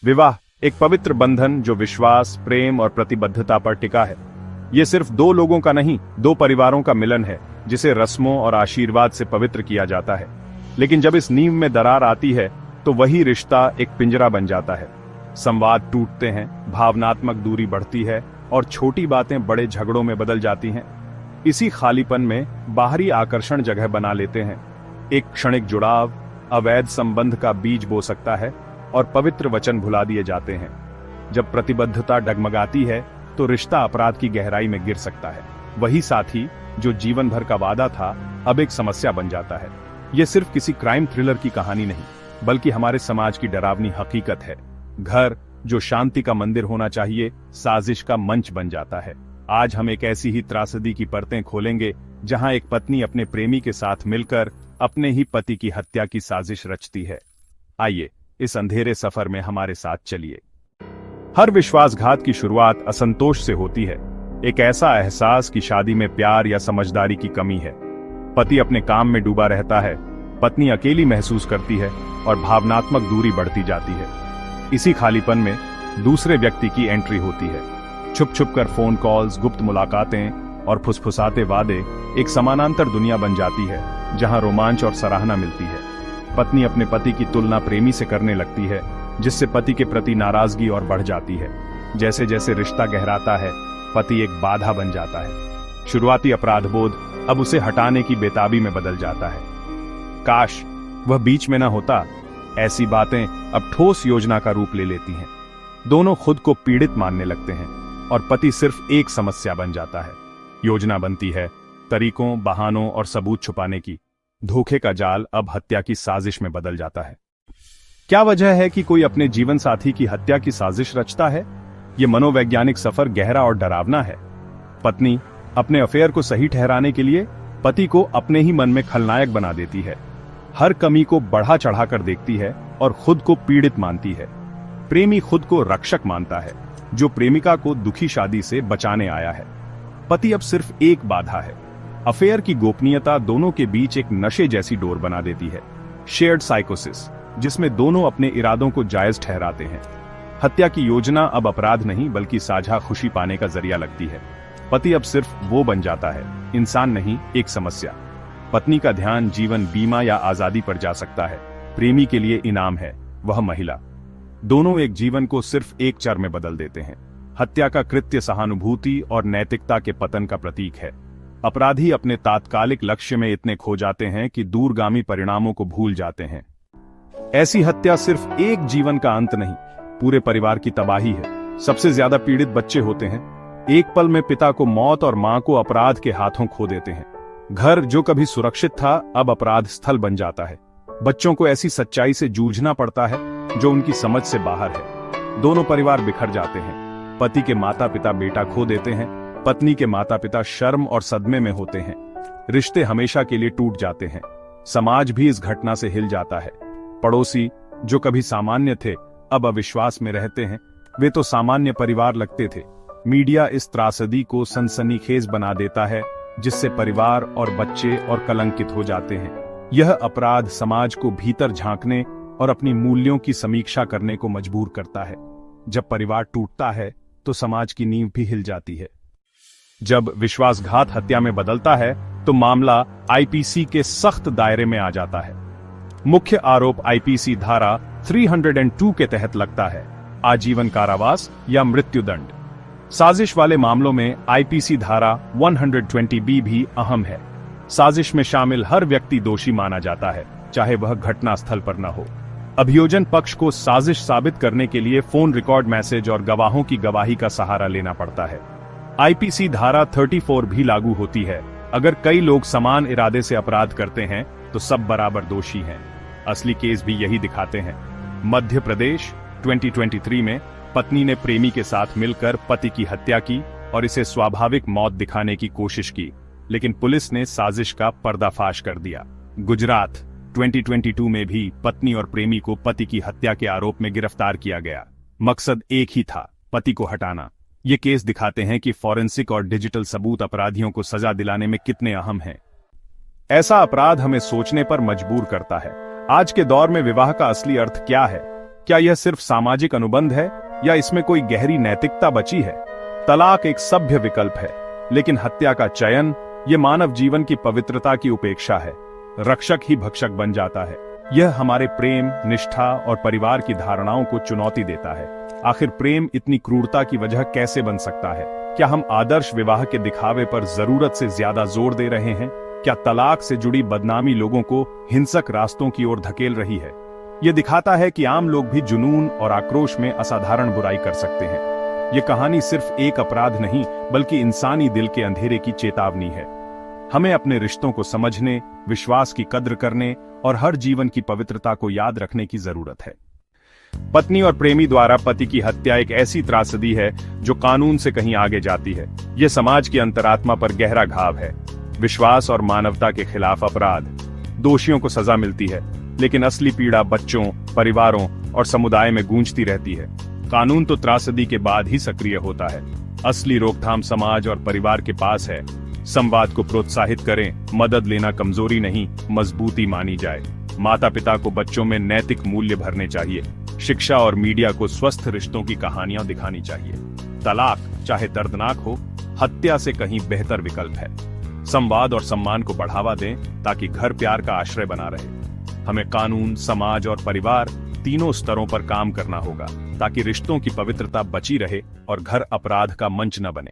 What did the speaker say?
विवाह एक पवित्र बंधन जो विश्वास, प्रेम और प्रतिबद्धता पर टिका है। ये सिर्फ दो लोगों का नहीं, दो परिवारों का मिलन है जिसे रस्मों और आशीर्वाद से पवित्र किया जाता है। लेकिन जब इस नींव में दरार आती है तो वही रिश्ता एक पिंजरा बन जाता है। संवाद टूटते हैं, भावनात्मक दूरी बढ़ती है और छोटी बातें बड़े झगड़ों में बदल जाती हैं। इसी खालीपन में बाहरी आकर्षण जगह बना लेते हैं। एक क्षणिक जुड़ाव अवैध संबंध का बीज बो सकता है और पवित्र वचन भुला दिए जाते हैं। जब प्रतिबद्धता डगमगाती है तो रिश्ता अपराध की गहराई में गिर सकता है। वही साथी जो जीवन भर का वादा था अब एक समस्या बन जाता है। यह सिर्फ किसी क्राइम थ्रिलर की कहानी नहीं, बल्कि हमारे समाज की डरावनी हकीकत है। घर जो शांति का मंदिर होना चाहिए, साजिश का मंच बन जाता है। आज हम एक ऐसी ही त्रासदी की परतें खोलेंगे जहां एक पत्नी अपने प्रेमी के साथ मिलकर अपने ही पति की हत्या की साजिश रचती है। आइए इस अंधेरे सफर में हमारे साथ चलिए। हर विश्वासघात की शुरुआत असंतोष से होती है। एक ऐसा एहसास कि शादी में प्यार या समझदारी की कमी है। पति अपने काम में डूबा रहता है, पत्नी अकेली महसूस करती है और भावनात्मक दूरी बढ़ती जाती है। इसी खालीपन में दूसरे व्यक्ति की एंट्री होती है। छुप छुप कर फोन कॉल्स, गुप्त मुलाकातें और फुसफुसाते वादे एक समानांतर दुनिया बन जाती है जहां रोमांच और सराहना मिलती है। पत्नी अपने पति की तुलना प्रेमी से करने लगती है, जिससे पति के प्रति नाराजगी और बढ़ जाती है। जैसे जैसे रिश्ता गहराता है, पति एक बाधा बन जाता है। शुरुआती अपराधबोध अब उसे हटाने की बेताबी में बदल जाता है। काश वह बीच में न होता। ऐसी बातें अब ठोस योजना का रूप ले लेती हैं। दोनों खुद को पीड़ित मानने लगते हैं और पति सिर्फ एक समस्या बन जाता है। योजना बनती है, तरीकों, बहानों और सबूत छुपाने की। धोखे का जाल अब हत्या की साजिश में बदल जाता है। क्या वजह है कि कोई अपने जीवन साथी की हत्या की साजिश रचता है? यह मनोवैज्ञानिक सफर गहरा और डरावना है। पत्नी अपने अफेयर को सही ठहराने के लिए पति को अपने ही मन में खलनायक बना देती है। हर कमी को बढ़ा चढ़ाकर देखती है और खुद को पीड़ित मानती है। प्रेमी खुद को रक्षक मानता है, जो प्रेमिका को दुखी शादी से बचाने आया है। पति अब सिर्फ एक बाधा है। अफेयर की गोपनीयता दोनों के बीच एक नशे जैसी डोर बना देती है। शेयर्ड साइकोसिस, जिसमें दोनों अपने इरादों को जायज ठहराते हैं। हत्या की योजना अब अपराध नहीं, बल्कि साझा खुशी पाने का जरिया लगती है। पति अब सिर्फ वो बन जाता है, इंसान नहीं, एक समस्या। पत्नी का ध्यान जीवन बीमा या आजादी पर जा सकता है। प्रेमी के लिए इनाम है, वह महिला। दोनों एक जीवन को सिर्फ एक चर में बदल देते हैं। हत्या का कृत्य सहानुभूति और नैतिकता के पतन का प्रतीक है। अपराधी अपने तात्कालिक लक्ष्य में इतने खो जाते हैं कि दूरगामी परिणामों को भूल जाते हैं। ऐसी हत्या सिर्फ एक जीवन का अंत नहीं, पूरे परिवार की तबाही है। सबसे ज्यादा पीड़ित बच्चे होते हैं। एक पल में पिता को मौत और मां को अपराध के हाथों खो देते हैं। घर जो कभी सुरक्षित था अब अपराध स्थल बन जाता है। बच्चों को ऐसी सच्चाई से जूझना पड़ता है जो उनकी समझ से बाहर है। दोनों परिवार बिखर जाते हैं। पति के माता पिता बेटा खो देते हैं, पत्नी के माता पिता शर्म और सदमे में होते हैं। रिश्ते हमेशा के लिए टूट जाते हैं। समाज भी इस घटना से हिल जाता है। पड़ोसी जो कभी सामान्य थे अब अविश्वास में रहते हैं। वे तो सामान्य परिवार लगते थे। मीडिया इस त्रासदी को सनसनीखेज बना देता है, जिससे परिवार और बच्चे और कलंकित हो जाते हैं। यह अपराध समाज को भीतर झांकने और अपनी मूल्यों की समीक्षा करने को मजबूर करता है। जब परिवार टूटता है तो समाज की नींव भी हिल जाती है। जब विश्वासघात हत्या में बदलता है तो मामला आईपीसी के सख्त दायरे में आ जाता है। मुख्य आरोप आईपीसी धारा 302 के तहत लगता है, आजीवन कारावास या मृत्युदंड। साजिश वाले मामलों में आईपीसी धारा 120B भी अहम है। साजिश में शामिल हर व्यक्ति दोषी माना जाता है, चाहे वह घटनास्थल पर न हो। अभियोजन पक्ष को साजिश साबित करने के लिए फोन रिकॉर्ड मैसेज और गवाहों की गवाही का सहारा लेना पड़ता है। आईपीसी धारा 34 भी लागू होती है। अगर कई लोग समान इरादे से अपराध करते हैं तो सब बराबर दोषी हैं। असली केस भी यही दिखाते हैं। मध्य प्रदेश 2023 में पत्नी ने प्रेमी के साथ मिलकर पति की हत्या की और इसे स्वाभाविक मौत दिखाने की कोशिश की, लेकिन पुलिस ने साजिश का पर्दाफाश कर दिया। गुजरात 2022 में भी पत्नी और प्रेमी को पति की हत्या के आरोप में गिरफ्तार किया गया। मकसद एक ही था, पति को हटाना। ये केस दिखाते हैं कि फॉरेंसिक और डिजिटल सबूत अपराधियों को सजा दिलाने में कितने अहम हैं। ऐसा अपराध हमें सोचने पर मजबूर करता है। आज के दौर में विवाह का असली अर्थ क्या है? क्या यह सिर्फ सामाजिक अनुबंध है या इसमें कोई गहरी नैतिकता बची है? तलाक एक सभ्य विकल्प है, लेकिन हत्या का चयन ये मानव जीवन की पवित्रता की उपेक्षा है। रक्षक ही भक्षक बन जाता है। यह हमारे प्रेम, निष्ठा और परिवार की धारणाओं को चुनौती देता है। आखिर प्रेम इतनी क्रूरता की वजह कैसे बन सकता है? क्या हम आदर्श विवाह के दिखावे पर जरूरत से ज्यादा जोर दे रहे हैं? क्या तलाक से जुड़ी बदनामी लोगों को हिंसक रास्तों की ओर धकेल रही है? यह दिखाता है कि आम लोग भी जुनून और आक्रोश में असाधारण बुराई कर सकते हैं। यह कहानी सिर्फ एक अपराध नहीं, बल्कि इंसानी दिल के अंधेरे की चेतावनी है। हमें अपने रिश्तों को समझने, विश्वास की कद्र करने और हर जीवन की पवित्रता को याद रखने की जरूरत है। पत्नी और प्रेमी द्वारा पति की हत्या एक ऐसी त्रासदी है जो कानून से कहीं आगे जाती है। यह समाज की अंतरात्मा पर गहरा घाव है। विश्वास और मानवता के खिलाफ अपराध। दोषियों को सजा मिलती है, लेकिन असली पीड़ा बच्चों, परिवारों और समुदाय में गूंजती रहती है। कानून तो त्रासदी के बाद ही सक्रिय होता है। असली रोकथाम समाज और परिवार के पास है। संवाद को प्रोत्साहित करें। मदद लेना कमजोरी नहीं, मजबूती मानी जाए। माता पिता को बच्चों में नैतिक मूल्य भरने चाहिए। शिक्षा और मीडिया को स्वस्थ रिश्तों की कहानियां दिखानी चाहिए। तलाक चाहे दर्दनाक हो, हत्या से कहीं बेहतर विकल्प है। संवाद और सम्मान को बढ़ावा दें ताकि घर प्यार का आश्रय बना रहे। हमें कानून, समाज और परिवार तीनों स्तरों पर काम करना होगा ताकि रिश्तों की पवित्रता बची रहे और घर अपराध का मंच न बने।